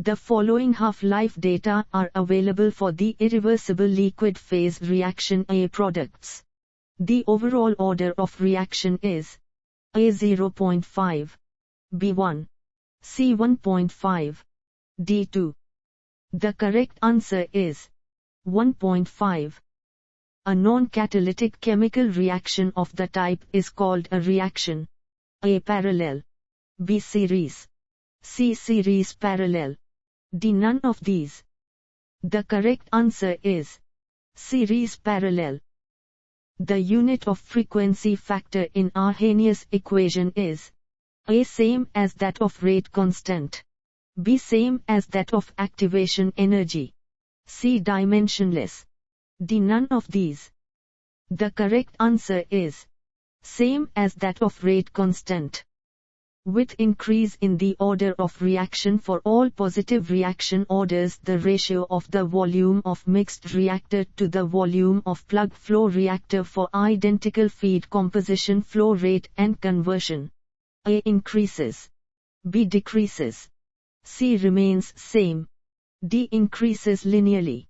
The following half-life data are available for the irreversible liquid phase reaction A products. The overall order of reaction is A 0.5, B 1, C 1.5, D 2. The correct answer is 1.5. A non-catalytic chemical reaction of the type is called a reaction A parallel, B series, C series parallel, D none of these. The correct answer is series parallel. The unit of frequency factor in Arrhenius equation is A same as that of rate constant, B same as that of activation energy, C dimensionless, D none of these. The correct answer is same as that of rate constant. With increase in the order of reaction for all positive reaction orders, the ratio of the volume of mixed reactor to the volume of plug flow reactor for identical feed composition flow rate and conversion. A increases, B decreases, C remains same, D increases linearly.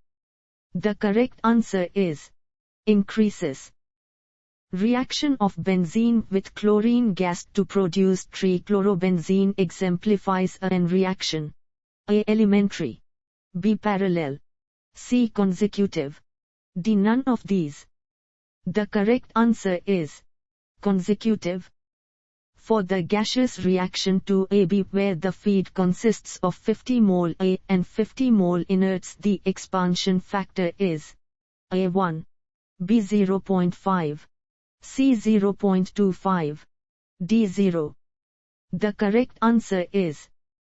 The correct answer is increases. Reaction of benzene with chlorine gas to produce trichlorobenzene exemplifies an reaction A elementary, B parallel, C consecutive, D none of these. The correct answer is consecutive. For the gaseous reaction to AB where the feed consists of 50 mole A and 50 mole inerts, the expansion factor is A1, B 0.5, C 0.25, D 0. The correct answer is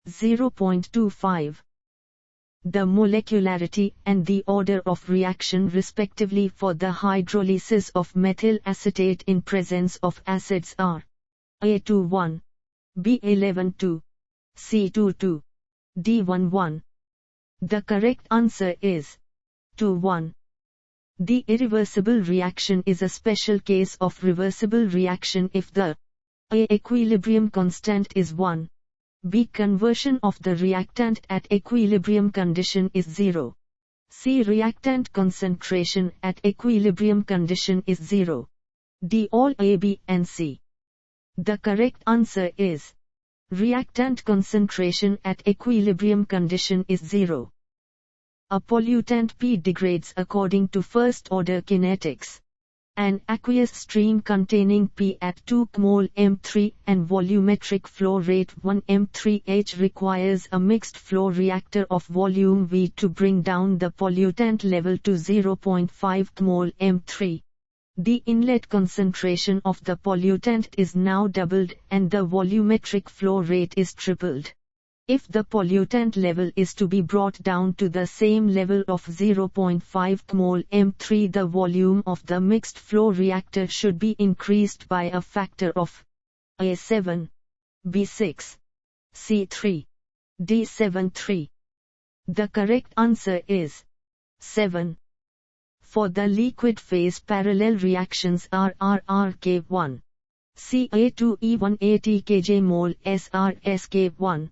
0.25. The molecularity and the order of reaction respectively for the hydrolysis of methyl acetate in presence of acids are A21, B11-2, C22, D11. The correct answer is 21. The irreversible reaction is a special case of reversible reaction if the A equilibrium constant is 1, B conversion of the reactant at equilibrium condition is 0, C reactant concentration at equilibrium condition is 0, D all A, B and C. The correct answer is reactant concentration at equilibrium condition is 0. A pollutant P degrades according to first-order kinetics. An aqueous stream containing P at 2 mol m3 and volumetric flow rate 1 m3h requires a mixed flow reactor of volume V to bring down the pollutant level to 0.5 mol m3. The inlet concentration of the pollutant is now doubled and the volumetric flow rate is tripled. If the pollutant level is to be brought down to the same level of 0.5 mol m3, the volume of the mixed flow reactor should be increased by a factor of A7, B6, C3, D7 3. The correct answer is 7. For the liquid phase parallel reactions RRRK1, CA2E180 kJ mol SRSK1,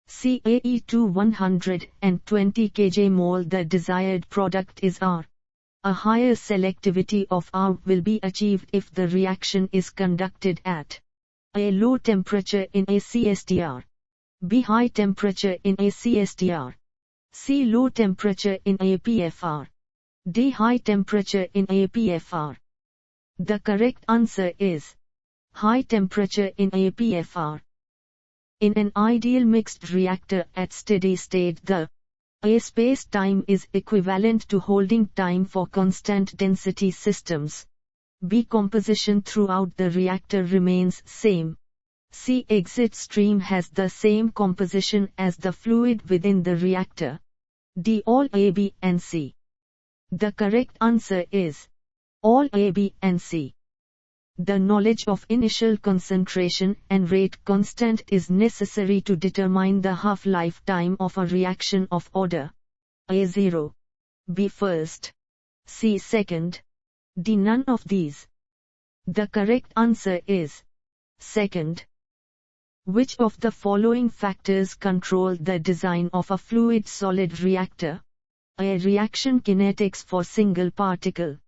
CAE2 120 kJ mol, the desired product is R. A higher selectivity of R will be achieved if the reaction is conducted at A low temperature in a CSTR, B high temperature in a CSTR, C low temperature in a PFR, D high temperature in a PFR. The correct answer is high temperature in a PFR. In an ideal mixed reactor at steady state, the A space-time is equivalent to holding time for constant density systems. B composition throughout the reactor remains same. C exit stream has the same composition as the fluid within the reactor. D all A, B and C. The correct answer is all A, B and C. The knowledge of initial concentration and rate constant is necessary to determine the half-life time of a reaction of order A0, B first, C second, D none of these. The correct answer is second. Which of the following factors control the design of a fluid-solid reactor? A. Reaction kinetics for single particle.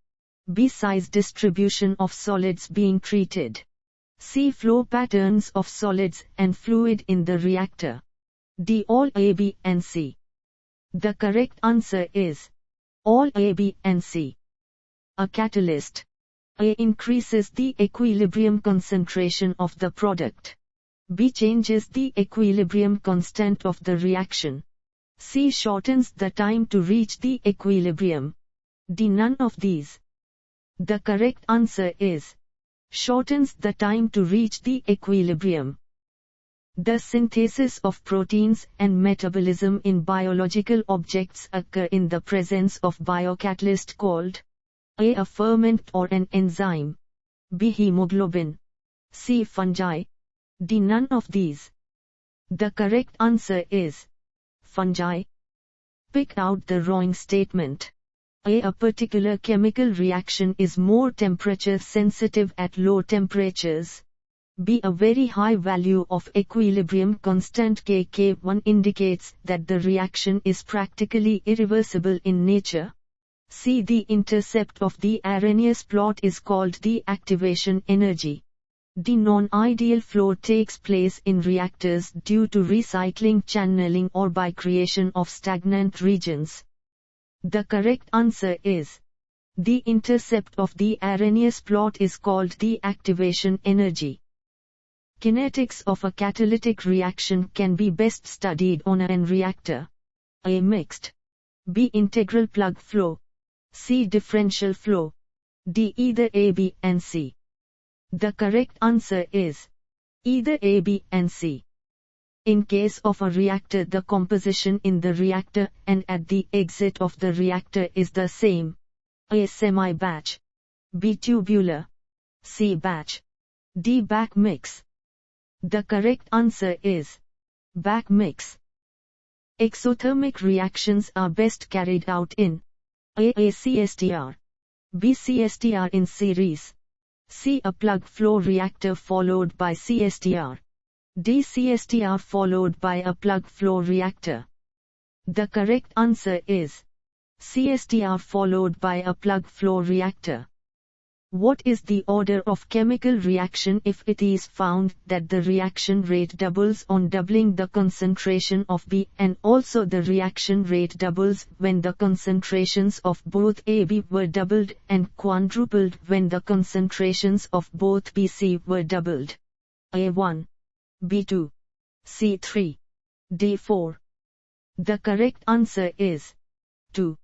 B. Size distribution of solids being treated. C. Flow patterns of solids and fluid in the reactor. D. All A, B, and C. The correct answer is all A, B, and C. A catalyst. A. Increases the equilibrium concentration of the product. B. Changes the equilibrium constant of the reaction. C. Shortens the time to reach the equilibrium. D. None of these. The correct answer is shortens the time to reach the equilibrium. The synthesis of proteins and metabolism in biological objects occur in the presence of biocatalyst called A. ferment or an enzyme. B. Hemoglobin. C. Fungi. D. None of these. The correct answer is fungi. Pick out the wrong statement. A particular chemical reaction is more temperature sensitive at low temperatures. B. A very high value of equilibrium constant K1 indicates that the reaction is practically irreversible in nature. C. The intercept of the Arrhenius plot is called the activation energy. D. Non-ideal flow takes place in reactors due to recycling, channeling, or by creation of stagnant regions. The correct answer is the intercept of the Arrhenius plot is called the activation energy. Kinetics of a catalytic reaction can be best studied on an reactor. A. Mixed. B. Integral plug flow. C. Differential flow. D. Either A, B, and C. The correct answer is either A, B, and C. In case of a reactor, the composition in the reactor and at the exit of the reactor is the same. A. Semi-batch. B. Tubular. C. Batch. D. Back mix. The correct answer is back mix. Exothermic reactions are best carried out in A. CSTR. B. CSTR in series. C. A plug flow reactor followed by CSTR. D. CSTR followed by a plug flow reactor. The correct answer is CSTR followed by a plug flow reactor. What is the order of chemical reaction if it is found that the reaction rate doubles on doubling the concentration of B, and also the reaction rate doubles when the concentrations of both A, B were doubled and quadrupled when the concentrations of both B, C were doubled? A1, B2, C3, D4. The correct answer is 2.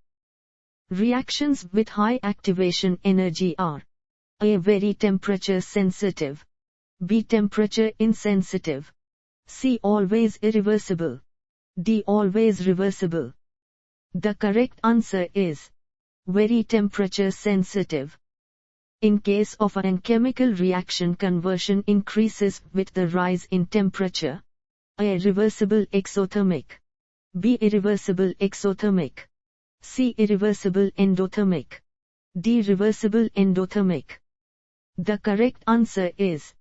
Reactions with high activation energy are A. Very temperature sensitive. B. Temperature insensitive. C. Always irreversible. D. Always reversible. The correct answer is very temperature sensitive. In case of an chemical reaction, conversion increases with the rise in temperature. A. Reversible exothermic. B. Irreversible exothermic. C. Irreversible endothermic. D. Reversible endothermic. The correct answer is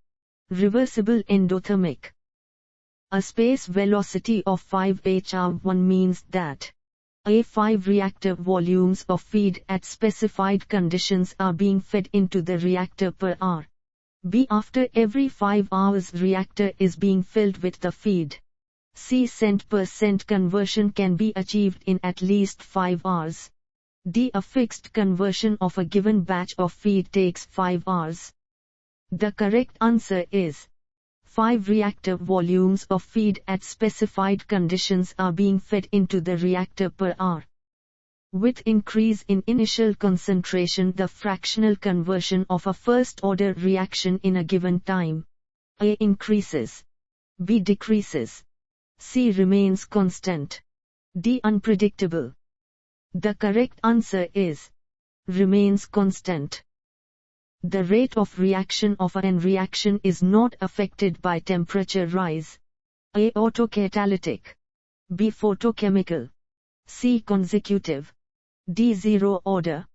reversible endothermic. A space velocity of 5 hr1 means that A. 5 reactor volumes of feed at specified conditions are being fed into the reactor per hour. B. After every 5 hours reactor is being filled with the feed. C. Cent% conversion can be achieved in at least 5 hours. D. A fixed conversion of a given batch of feed takes 5 hours. The correct answer is 5 reactor volumes of feed at specified conditions are being fed into the reactor per hour. With increase in initial concentration, the fractional conversion of a first-order reaction in a given time A. increases. B. decreases. C. remains constant. D. unpredictable. The correct answer is remains constant. The rate of reaction of an reaction is not affected by temperature rise. A. Autocatalytic. B. Photochemical. C. Consecutive. D. Zero order.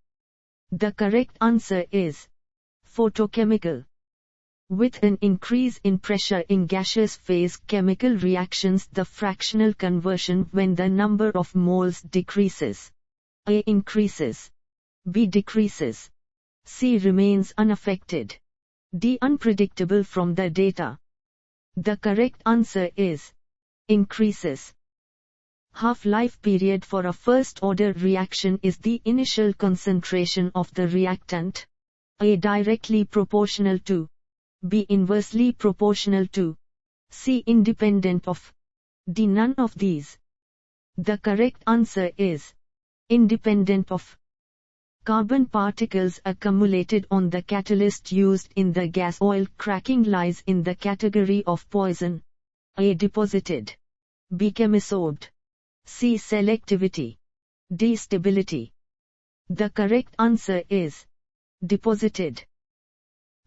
The correct answer is photochemical. With an increase in pressure in gaseous phase chemical reactions, the fractional conversion when the number of moles decreases. A increases. B decreases. C remains unaffected. D unpredictable from the data. The correct answer is increases. Half-life period for a first-order reaction is the initial concentration of the reactant. A directly proportional to. B inversely proportional to. C independent of. D none of these. The correct answer is independent of. Carbon particles accumulated on the catalyst used in the gas oil cracking lies in the category of poison. A deposited. B chemisorbed. C selectivity. D stability. The correct answer is deposited.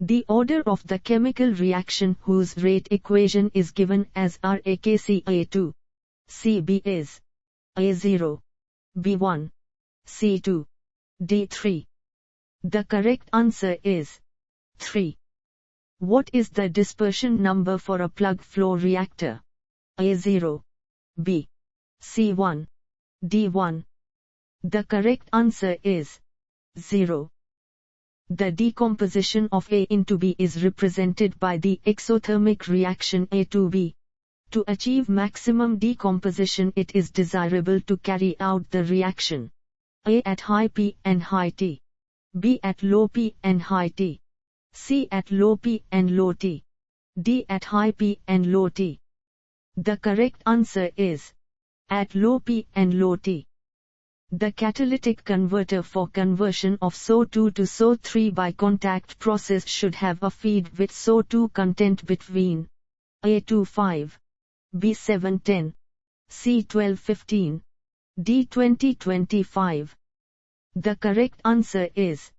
The order of the chemical reaction whose rate equation is given as RAKCA2. CB is A0, B1, C2, D3. The correct answer is 3. What is the dispersion number for a plug flow reactor? A0, B, C1, D1. The correct answer is 0. The decomposition of A into B is represented by the exothermic reaction A to B. To achieve maximum decomposition, it is desirable to carry out the reaction A at high P and high T, B at low P and high T, C at low P and low T, D at high P and low T. The correct answer is at low P and low T. The catalytic converter for conversion of SO2 to SO3 by contact process should have a feed with SO2 content between A25, B710, C1215, D2025. The correct answer is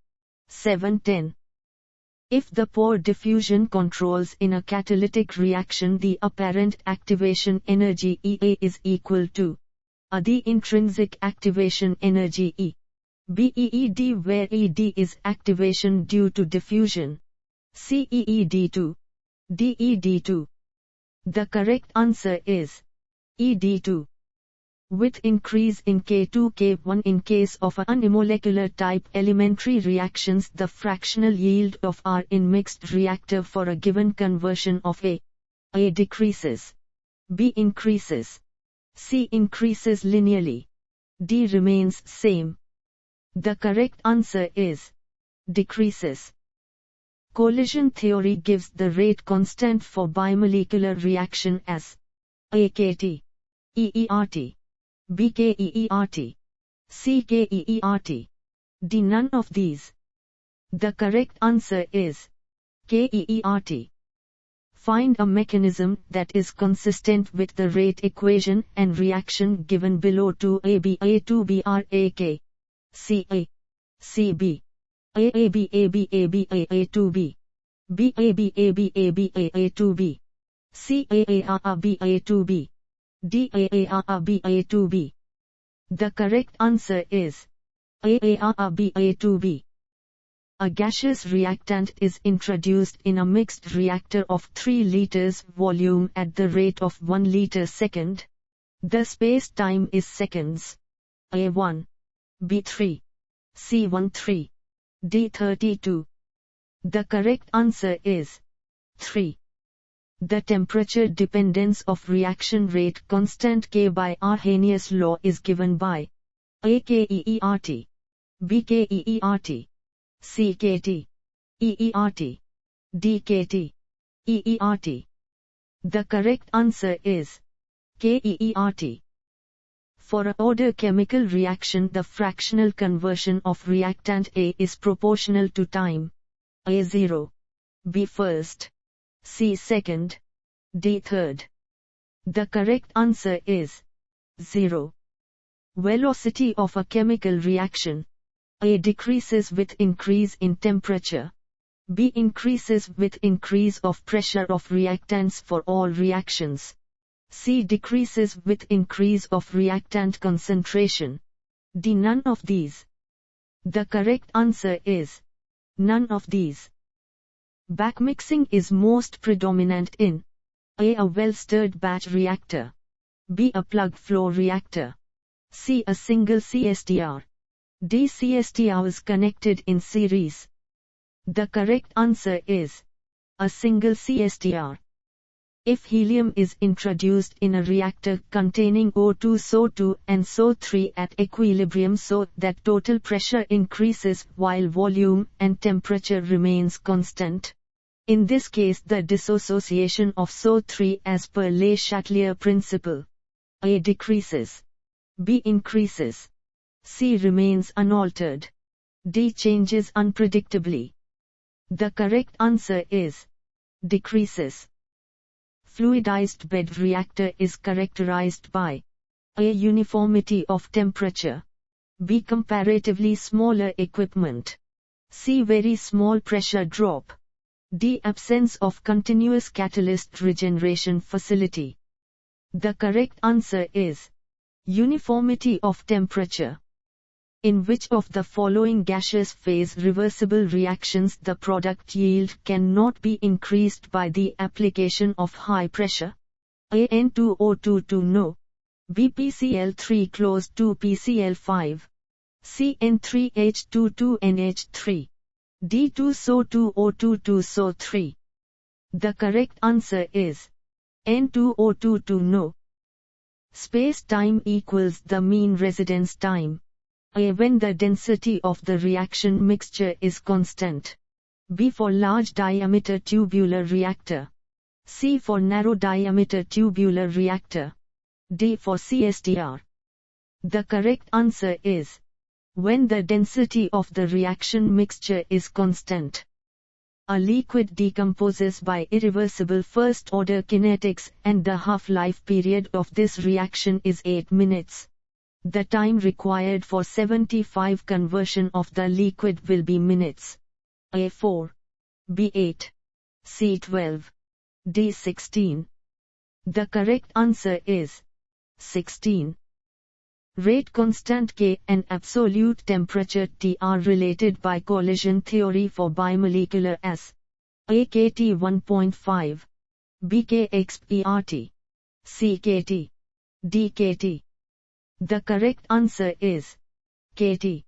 710. If the pore diffusion controls in a catalytic reaction, the apparent activation energy EA is equal to the intrinsic activation energy E. BEED, where ED is activation due to diffusion. CEED2. DED2. The correct answer is ED2. With increase in K2 K1 in case of unimolecular type elementary reactions, the fractional yield of R in mixed reactor for a given conversion of A decreases, B increases, C increases linearly, D remains same. The correct answer is decreases. Collision theory gives the rate constant for bimolecular reaction as AKT, EERT, BKEERT, CKEERT. D none of these. The correct answer is KEERT. Find a mechanism that is consistent with the rate equation and reaction given below to AB A2B RAK, CA, CB, AAB AB AB A2B, BAB AB AB A2B, CAARB A2B, DAARB A2B. The correct answer is AARB A2B. A gaseous reactant is introduced in a mixed reactor of 3 liters volume at the rate of 1 liter second. The space-time is seconds. A1, B3, C13, D32. The correct answer is 3. The temperature dependence of reaction rate constant K by Arrhenius law is given by AKEERT, BKEERT, CKT, EERT, DKT, EERT. The correct answer is KEERT. For a order chemical reaction, the fractional conversion of reactant A is proportional to time. A0, B first, C second, D third. The correct answer is 0. Velocity of a chemical reaction. A decreases with increase in temperature. B increases with increase of pressure of reactants for all reactions. C decreases with increase of reactant concentration. D none of these. The correct answer is none of these. Backmixing is most predominant in A well-stirred batch reactor, B a plug flow reactor, C a single CSTR, D CSTRs connected in series. The correct answer is a single CSTR. If helium is introduced in a reactor containing O2 SO2 and SO3 at equilibrium so that total pressure increases while volume and temperature remains constant, in this case the dissociation of SO3 as per Le Chatelier principle, A decreases, B increases, C remains unaltered, D changes unpredictably. The correct answer is decreases. Fluidized bed reactor is characterized by A uniformity of temperature, B comparatively smaller equipment, C very small pressure drop, D absence of continuous catalyst regeneration facility. The correct answer is uniformity of temperature. In which of the following gaseous phase reversible reactions the product yield cannot be increased by the application of high pressure? A N2O2 to No. B PCl3 close to PCl5. C N3H22 NH3. D 2SO2O2 to SO3. The correct answer is N2O2 to No. Space-time equals the mean residence time. A when the density of the reaction mixture is constant. B for large diameter tubular reactor. C for narrow diameter tubular reactor. D for CSTR. The correct answer is when the density of the reaction mixture is constant. A liquid decomposes by irreversible first-order kinetics and the half-life period of this reaction is 8 minutes. The time required for 75 conversion of the liquid will be minutes. A4, B8, C12, D16. The correct answer is 16. Rate constant K and absolute temperature T are related by collision theory for bimolecular as AKT 1.5, BKXPRT, CKT, DKT. The correct answer is KT.